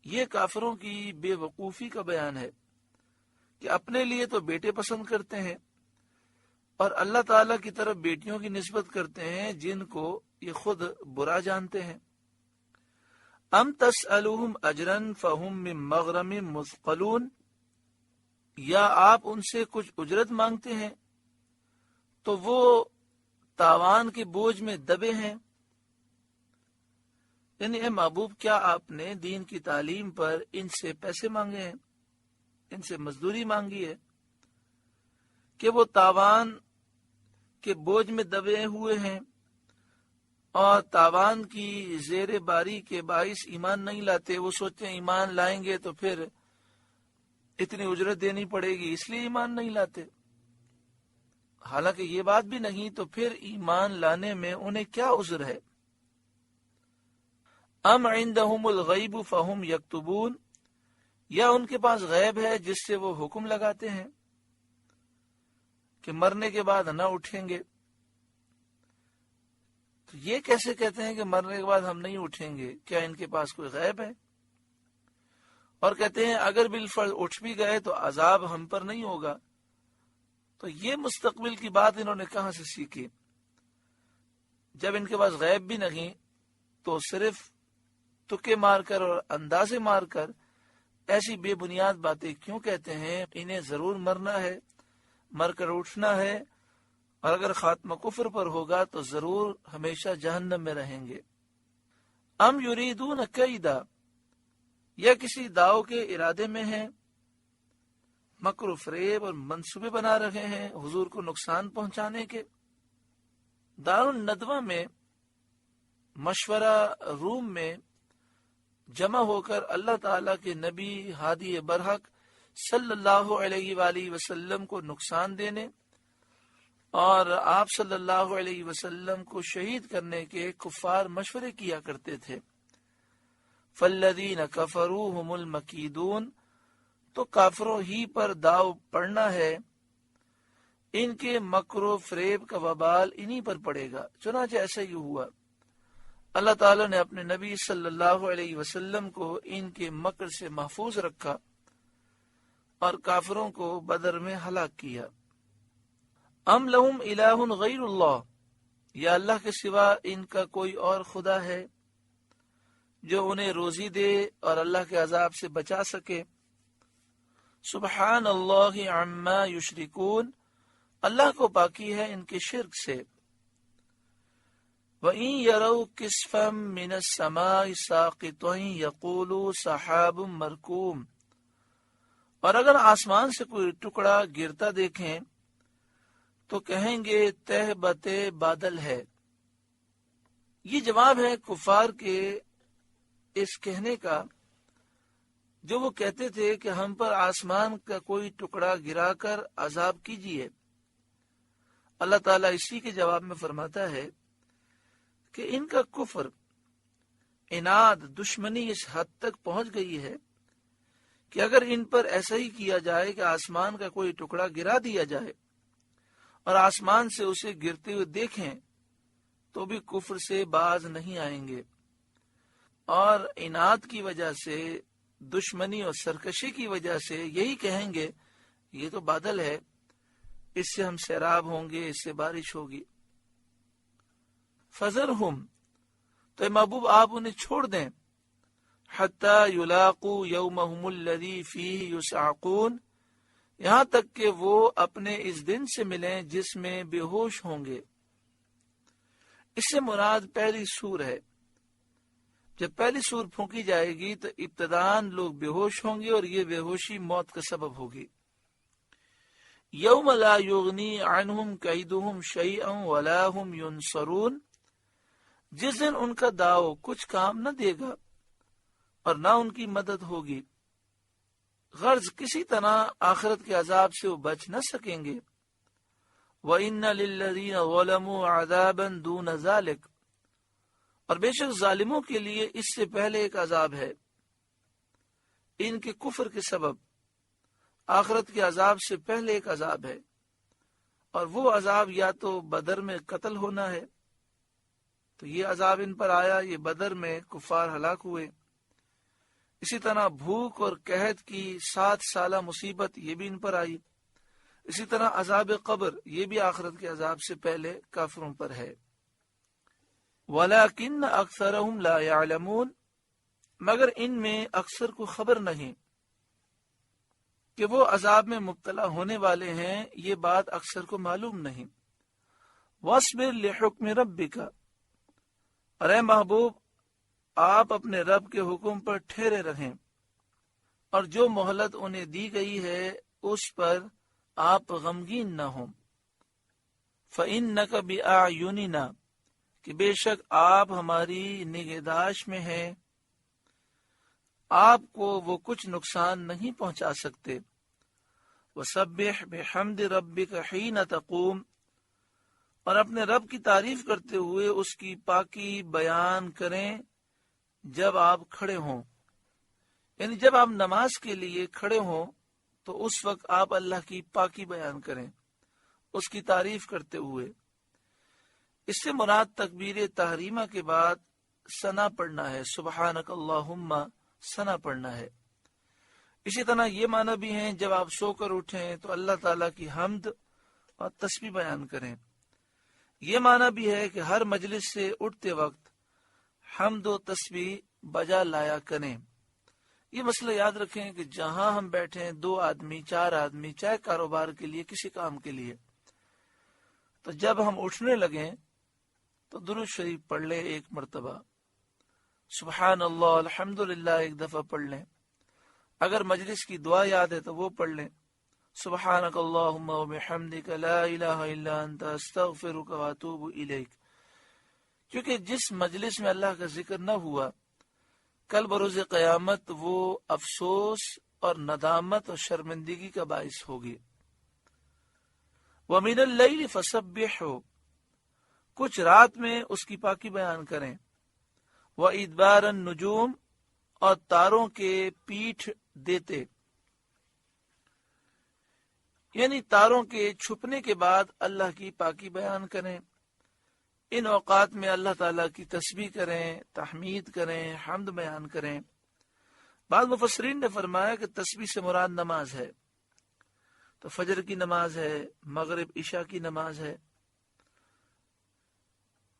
یہ کافروں کی بے وقوفی کا بیان ہے کہ اپنے لیے تو بیٹے پسند کرتے ہیں اور اللہ تعالی کی طرف بیٹیوں کی نسبت کرتے ہیں جن کو یہ خود برا جانتے ہیں۔ ام تسألوہم اجرا فہم من مغرم مثقلون، یا آپ ان سے کچھ اجرت مانگتے ہیں تو وہ تاوان کے بوجھ میں دبے ہیں۔ یعنی اے محبوب، کیا آپ نے دین کی تعلیم پر ان سے پیسے مانگے ہیں، ان سے مزدوری مانگی ہے کہ وہ تاوان کے بوجھ میں دبے ہوئے ہیں اور تاوان کی زیر باری کے باعث ایمان نہیں لاتے؟ وہ سوچتے ہیں ایمان لائیں گے تو پھر اتنی اجرت دینی پڑے گی، اس لیے ایمان نہیں لاتے۔ حالانکہ یہ بات بھی نہیں تو پھر ایمان لانے میں انہیں کیا عذر ہے؟ ام عندہم الغیب فہم یکتبون، یا ان کے پاس غیب ہے جس سے وہ حکم لگاتے ہیں کہ مرنے کے بعد نہ اٹھیں گے؟ تو یہ کیسے کہتے ہیں کہ مرنے کے بعد ہم نہیں اٹھیں گے؟ کیا ان کے پاس کوئی غیب ہے؟ اور کہتے ہیں اگر بالفرض اٹھ بھی گئے تو عذاب ہم پر نہیں ہوگا۔ تو یہ مستقبل کی بات انہوں نے کہاں سے سیکھی؟ جب ان کے پاس غیب بھی نہیں تو صرف تکے مار کر اور اندازے مار کر ایسی بے بنیاد باتیں کیوں کہتے ہیں؟ انہیں ضرور مرنا ہے، مر کر اٹھنا ہے، اور اگر خاتمہ کفر پر ہوگا تو ضرور ہمیشہ جہنم میں رہیں گے۔ ام یریدون کیدا، یا کسی داؤ کے ارادے میں ہیں، مکر و فریب اور منصوبے بنا رہے ہیں حضور کو نقصان پہنچانے کے۔ دار الندوہ میں مشورہ روم میں جمع ہو کر اللہ تعالیٰ کے نبی ہادی برحق صلی اللہ علیہ وآلہ وسلم کو نقصان دینے اور آپ صلی اللہ علیہ وسلم کو شہید کرنے کے کفار مشورے کیا کرتے تھے۔ فالذین کفروا هم المکیدون، تو کافروں ہی پر داؤ پڑنا ہے، ان کے مکر و فریب کا وبال انہی پر پڑے گا۔ چنانچہ ایسا ہی ہوا، اللہ تعالیٰ نے اپنے نبی صلی اللہ علیہ وسلم کو ان کے مکر سے محفوظ رکھا اور کافروں کو بدر میں ہلاک کیا۔ ام لہم الہ غیر اللہ، یا اللہ کے سوا ان کا کوئی اور خدا ہے جو انہیں روزی دے اور اللہ کے عذاب سے بچا سکے؟ سبحان اللہ عما یشرکون، اللہ کو پاکی ہے ان کے شرک سے۔ وَإِن يَرَوْا كِسْفًا مِّنَ السَّمَاءِ سَاقِطًا يَقُولُوا سَحَابٌ مَّرْكُومٌ، اور اگر آسمان سے کوئی ٹکڑا گرتا دیکھیں تو کہیں گے تہ بتے بادل ہے۔ یہ جواب ہے کفار کے اس کہنے کا جو وہ کہتے تھے کہ ہم پر آسمان کا کوئی ٹکڑا گرا کر عذاب کیجیے۔ اللہ تعالیٰ اسی کے جواب میں فرماتا ہے کہ ان کا کفر، عناد، دشمنی اس حد تک پہنچ گئی ہے کہ اگر ان پر ایسا ہی کیا جائے کہ آسمان کا کوئی ٹکڑا گرا دیا جائے اور آسمان سے اسے گرتے ہوئے دیکھیں تو بھی کفر سے باز نہیں آئیں گے، اور عناد کی وجہ سے، دشمنی اور سرکشی کی وجہ سے یہی کہیں گے یہ تو بادل ہے، اس سے ہم سیراب ہوں گے، اس سے بارش ہوگی۔ فذرہم، تو اے محبوب آپ انہیں چھوڑ دیں، حتی یلاقوا یومہم الذی فیہ یصعقون، یہاں تک کہ وہ اپنے اس دن سے ملیں جس میں بے ہوش ہوں گے۔ اس سے مراد پہلی سور ہے۔ جب پہلی سور پھونکی جائے گی تو ابتداً لوگ بے ہوش ہوں گے اور یہ بے ہوشی موت کا سبب ہوگی۔ یوم لا یغنی عنہم کیدہم شیئا ولا ہم ینصرون، جس دن ان کا داؤ کچھ کام نہ دے گا اور نہ ان کی مدد ہوگی، غرض کسی طرح آخرت کے عذاب سے وہ بچ نہ سکیں گے۔ وَإِنَّ لِلَّذِينَ ظَلَمُوا عَذَابًا دُونَ ذَلِكَ، اور بے شک ظالموں کے لیے اس سے پہلے ایک عذاب ہے، ان کے کفر کے سبب آخرت کے عذاب سے پہلے ایک عذاب ہے، اور وہ عذاب یا تو بدر میں قتل ہونا ہے، تو یہ عذاب ان پر آیا، یہ بدر میں کفار ہلاک ہوئے، اسی طرح بھوک اور قحط کی 7 سالہ مصیبت یہ بھی ان پر آئی. اسی طرح عذاب قبر یہ بھی آخرت کے عذاب سے پہلے کافروں پر ہے. وَلَكِنَّ أَكْثَرَهُمْ لَا يَعْلَمُونَ مگر ان میں اکثر کو خبر نہیں کہ وہ عذاب میں مبتلا ہونے والے ہیں، یہ بات اکثر کو معلوم نہیں. وَاصْبِرْ لِحُكْمِ رَبِّكَ ارے محبوب آپ اپنے رب کے حکم پر ٹھہرے رہیں اور جو مہلت انہیں دی گئی ہے اس پر آپ غمگین نہ ہوں. فَإِنَّكَ بِأَعْيُنِنَا کہ بے شک آپ ہماری نگہداشت میں ہیں، آپ کو وہ کچھ نقصان نہیں پہنچا سکتے. وَسَبِّحْ بِحَمْدِ رَبِّكَ حِينَ تَقُومُ اور اپنے رب کی تعریف کرتے ہوئے اس کی پاکی بیان کریں جب آپ کھڑے ہوں. یعنی جب آپ نماز کے لیے کھڑے ہوں تو اس وقت آپ اللہ کی پاکی بیان کریں اس کی تعریف کرتے ہوئے. اس سے مراد تکبیر تحریمہ کے بعد ثنا پڑھنا ہے، سبحانک اللہم ثنا پڑھنا ہے. اسی طرح یہ معنی بھی ہیں جب آپ سو کر اٹھیں تو اللہ تعالیٰ کی حمد اور تسبیح بیان کریں. یہ معنی بھی ہے کہ ہر مجلس سے اٹھتے وقت حمد و تسبیح بجا لایا کریں. یہ مسئلہ یاد رکھیں کہ جہاں ہم بیٹھیں 2 آدمی 4 آدمی چاہے کاروبار کے لیے کسی کام کے لیے، تو جب ہم اٹھنے لگیں تو درود شریف پڑھ لیں 1 مرتبہ، سبحان اللہ الحمدللہ 1 دفعہ پڑھ لیں. اگر مجلس کی دعا یاد ہے تو وہ پڑھ لیں، سبحانک اللہم وبحمدک لا الہ الا انت استغفرک واتوب الیک. کیونکہ جس مجلس میں اللہ کا ذکر نہ ہوا کل بروز قیامت وہ افسوس اور ندامت اور شرمندگی کا باعث ہوگی. وَمِنَ اللَّيْلِ فَسَبِّحْهُ کچھ رات میں اس کی پاکی بیان کریں. وَإِدْبَارَ النُّجُومِ اور تاروں کے پیٹھ دیتے، یعنی تاروں کے چھپنے کے بعد اللہ کی پاکی بیان کریں. ان اوقات میں اللہ تعالیٰ کی تسبیح کریں، تحمید کریں، حمد بیان کریں. بعض مفسرین نے فرمایا کہ تسبیح سے مراد نماز ہے تو فجر کی نماز ہے، مغرب عشاء کی نماز ہے.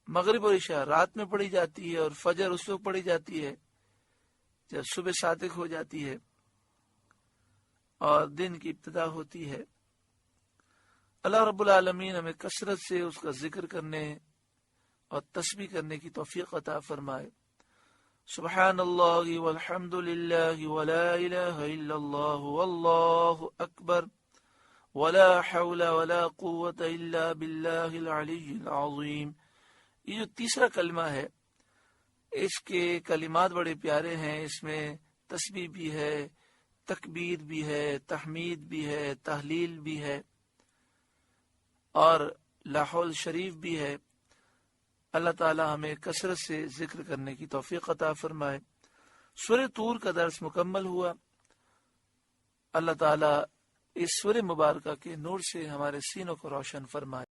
مغرب اور عشاء رات میں پڑھی جاتی ہے اور فجر اس وقت پڑھی جاتی ہے جب صبح صادق ہو جاتی ہے اور دن کی ابتدا ہوتی ہے. اللہ رب العالمین ہمیں کثرت سے اس کا ذکر کرنے اور تسبیح کرنے کی توفیق عطا فرمائے. سبحان اللہ والحمد للہ ولا الہ الا اللہ واللہ اکبر ولا حول ولا قوة الا باللہ العلی العظیم. یہ جو تیسرا کلمہ ہے اس کے کلمات بڑے پیارے ہیں. اس میں تسبیح بھی ہے، تکبیر بھی ہے، تحمید بھی ہے، تحلیل بھی ہے اور لا حول شریف بھی ہے. اللہ تعالی ہمیں کثرت سے ذکر کرنے کی توفیق عطا فرمائے. سورہ طور کا درس مکمل ہوا. اللہ تعالی اس سورہ مبارکہ کے نور سے ہمارے سینوں کو روشن فرمائے.